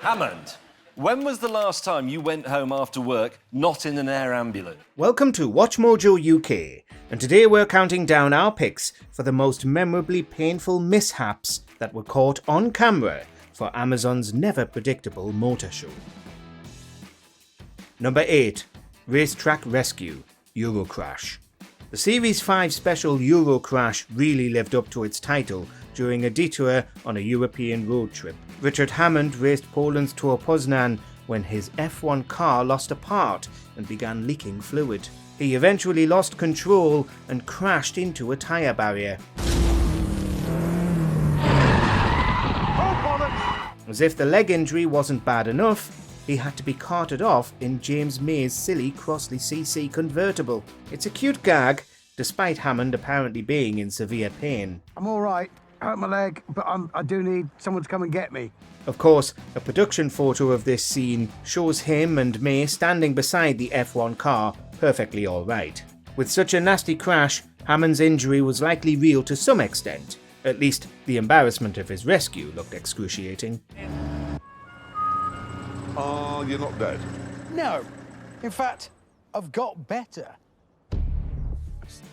Hammond, when was the last time you went home after work not in an air ambulance? Welcome to WatchMojoUK, and today we're counting down our picks for the most memorably painful mishaps that were caught on camera for Amazon's never-predictable motor show. Number 8. Racetrack Rescue, Eurocrash. The Series 5 special Eurocrash really lived up to its title during a detour on a European road trip. Richard Hammond raced Poland's Tour Poznan when his F1 car lost a part and began leaking fluid. He eventually lost control and crashed into a tyre barrier. As if the leg injury wasn't bad enough, he had to be carted off in James May's silly Crossley CC convertible. It's a cute gag, despite Hammond apparently being in severe pain. I'm all right. Hurt my leg, but I do need someone to come and get me. Of course, a production photo of this scene shows him and May standing beside the F1 car, perfectly all right. With such a nasty crash, Hammond's injury was likely real to some extent. At least, the embarrassment of his rescue looked excruciating. You're not dead? No. In fact, I've got better.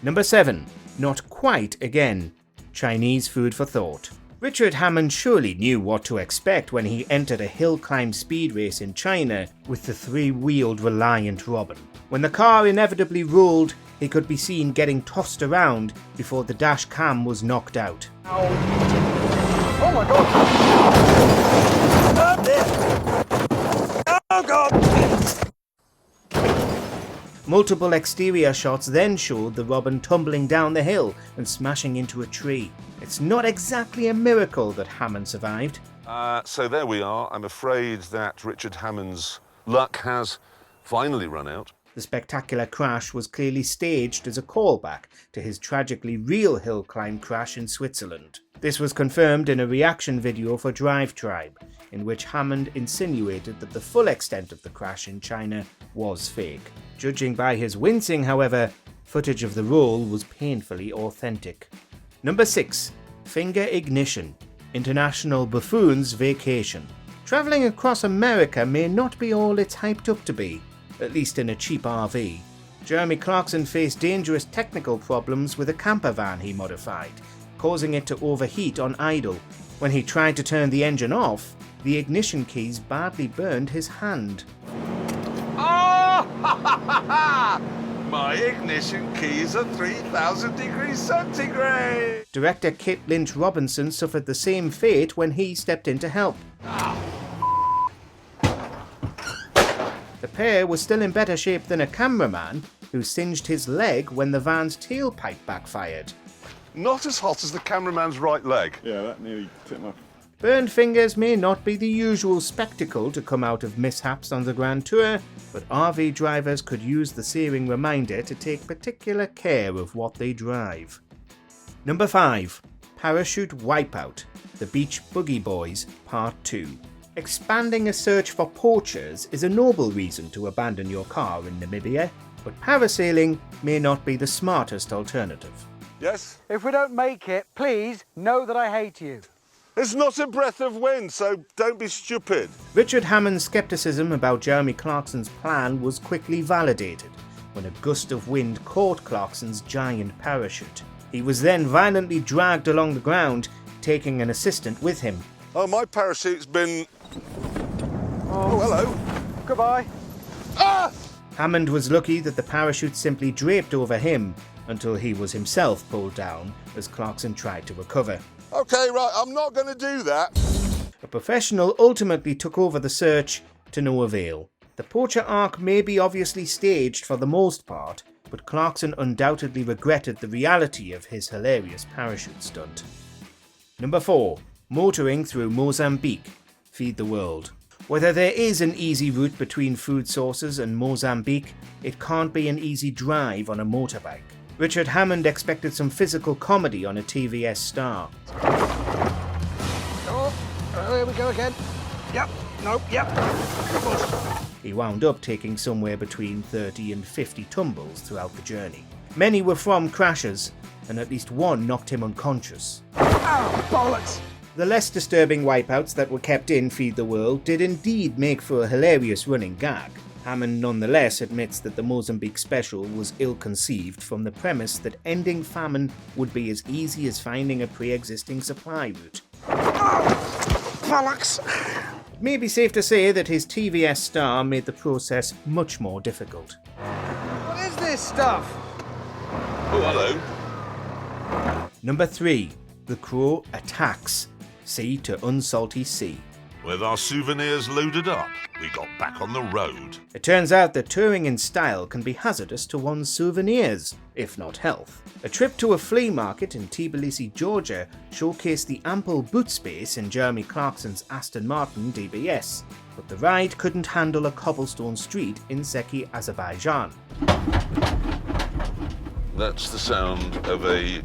Number 7. Not quite again. Chinese food for thought. Richard Hammond surely knew what to expect when he entered a hill climb speed race in China with the three-wheeled Reliant Robin. When the car inevitably rolled, he could be seen getting tossed around before the dash cam was knocked out. Ow. Oh my God! I'm dead! Oh God! Multiple exterior shots then showed the Robin tumbling down the hill and smashing into a tree. It's not exactly a miracle that Hammond survived. So there we are. I'm afraid that Richard Hammond's luck has finally run out. The spectacular crash was clearly staged as a callback to his tragically real hill climb crash in Switzerland. This was confirmed in a reaction video for Drive Tribe, in which Hammond insinuated that the full extent of the crash in China was fake. Judging by his wincing, however, footage of the roll was painfully authentic. Number 6. Finger Ignition, International Buffoon's Vacation. Travelling across America may not be all it's hyped up to be, at least in a cheap RV. Jeremy Clarkson faced dangerous technical problems with a camper van he modified, causing it to overheat on idle. When he tried to turn the engine off, the ignition keys badly burned his hand. Oh! My ignition keys are 3,000 degrees centigrade! Director Kit Lynch Robinson suffered the same fate when he stepped in to help. The pair was still in better shape than a cameraman who singed his leg when the van's tailpipe backfired. Not as hot as the cameraman's right leg. Yeah, that nearly tipped my... Burned fingers may not be the usual spectacle to come out of mishaps on the Grand Tour, but RV drivers could use the searing reminder to take particular care of what they drive. Number 5. Parachute Wipeout, The Beach Boogie Boys, Part 2. Expanding a search for poachers is a noble reason to abandon your car in Namibia, but parasailing may not be the smartest alternative. Yes? If we don't make it, please know that I hate you. It's not a breath of wind, so don't be stupid. Richard Hammond's skepticism about Jeremy Clarkson's plan was quickly validated when a gust of wind caught Clarkson's giant parachute. He was then violently dragged along the ground, taking an assistant with him. Oh, my parachute's been... Oh, hello. Goodbye. Ah! Hammond was lucky that the parachute simply draped over him until he was himself pulled down as Clarkson tried to recover. OK, right, I'm not going to do that. A professional ultimately took over the search to no avail. The poacher arc may be obviously staged for the most part, but Clarkson undoubtedly regretted the reality of his hilarious parachute stunt. Number 4. Motoring through Mozambique, Feed the World. Whether there is an easy route between food sources and Mozambique, it can't be an easy drive on a motorbike. Richard Hammond expected some physical comedy on a TVS Star. Oh, here we go again. Yep, nope, yep. He wound up taking somewhere between 30 and 50 tumbles throughout the journey. Many were from crashes, and at least one knocked him unconscious. Ow, bollocks! The less disturbing wipeouts that were kept in Feed the World did indeed make for a hilarious running gag. Hammond nonetheless admits that the Mozambique special was ill-conceived from the premise that ending famine would be as easy as finding a pre-existing supply route. Bollocks! It may be safe to say that his TVS star made the process much more difficult. What is this stuff? Oh, hello. Number 3. The Crow attacks. Sea to unsalty sea. With our souvenirs loaded up, we got back on the road. It turns out that touring in style can be hazardous to one's souvenirs, if not health. A trip to a flea market in Tbilisi, Georgia showcased the ample boot space in Jeremy Clarkson's Aston Martin DBS, but the ride couldn't handle a cobblestone street in Seki, Azerbaijan. That's the sound of a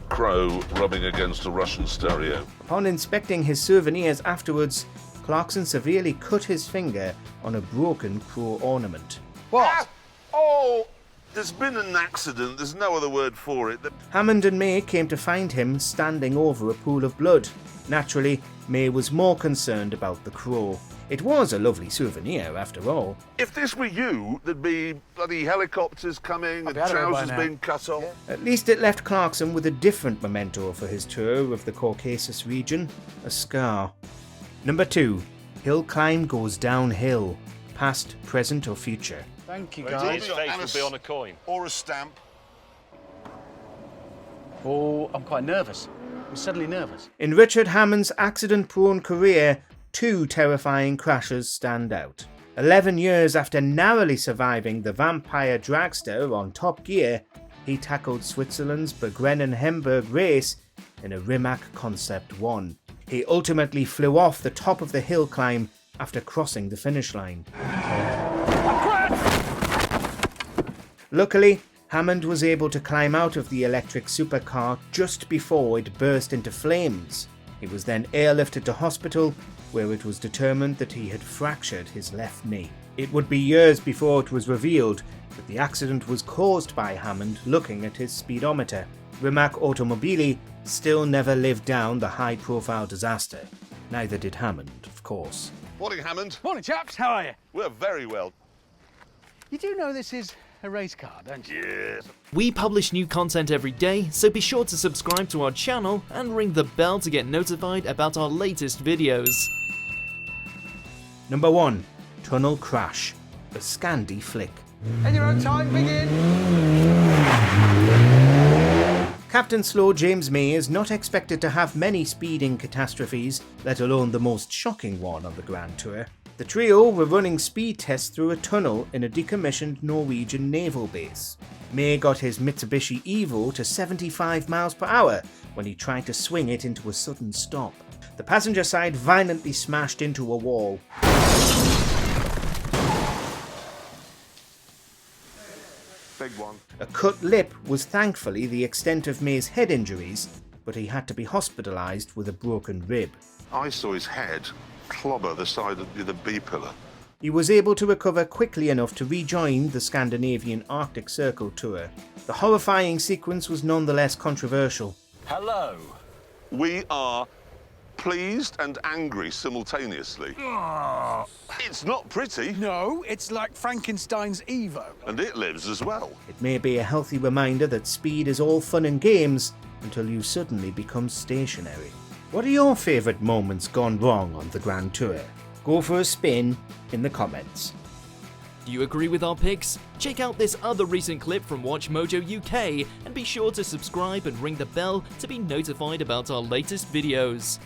crow rubbing against a Russian stereo. Upon inspecting his souvenirs afterwards, Clarkson severely cut his finger on a broken crow ornament. What? Ah! Oh! There's been an accident, there's no other word for it. Hammond and May came to find him standing over a pool of blood. Naturally, May was more concerned about the crow. It was a lovely souvenir, after all. If this were you, there'd be bloody helicopters coming and be out of here by trousers now. being cut off. At least it left Clarkson with a different memento for his tour of the Caucasus region, a scar. Number 2. Hill climb goes downhill. Past, present or future. Thank you, His guys. face will be on a coin. Or a stamp. Oh, I'm quite nervous. I'm suddenly nervous. In Richard Hammond's accident-prone career, 2 terrifying crashes stand out. 11 years after narrowly surviving the vampire dragster on Top Gear, he tackled Switzerland's Bergrennen-Hemberg race in a Rimac Concept 1. He ultimately flew off the top of the hill climb after crossing the finish line. Luckily, Hammond was able to climb out of the electric supercar just before it burst into flames. He was then airlifted to hospital, where it was determined that he had fractured his left knee. It would be years before it was revealed that the accident was caused by Hammond looking at his speedometer. Rimac Automobili still never lived down the high-profile disaster. Neither did Hammond, of course. Morning, Hammond. Morning, chaps. How are you? We're very well. You do know this is a race car, don't you? Yes. We publish new content every day, so be sure to subscribe to our channel and ring the bell to get notified about our latest videos. Number 1. Tunnel Crash. A Scandi flick. In your own time, begin. Captain Slow James May is not expected to have many speeding catastrophes, let alone the most shocking one on the Grand Tour. The trio were running speed tests through a tunnel in a decommissioned Norwegian naval base. May got his Mitsubishi Evo to 75 miles per hour when he tried to swing it into a sudden stop. The passenger side violently smashed into a wall. Big one. A cut lip was thankfully the extent of May's head injuries, but he had to be hospitalised with a broken rib. I saw his head clobber the side of the B pillar. He was able to recover quickly enough to rejoin the Scandinavian Arctic Circle tour. The horrifying sequence was nonetheless controversial. Hello. We are pleased and angry simultaneously. It's not pretty, No, it's like Frankenstein's Evo. and it lives as well. It may be a healthy reminder that speed is all fun and games until you suddenly become stationary. What are your favourite moments gone wrong on the Grand Tour? Go for a spin in the comments. Do you agree with our picks? Check out this other recent clip from WatchMojoUK and be sure to subscribe and ring the bell to be notified about our latest videos.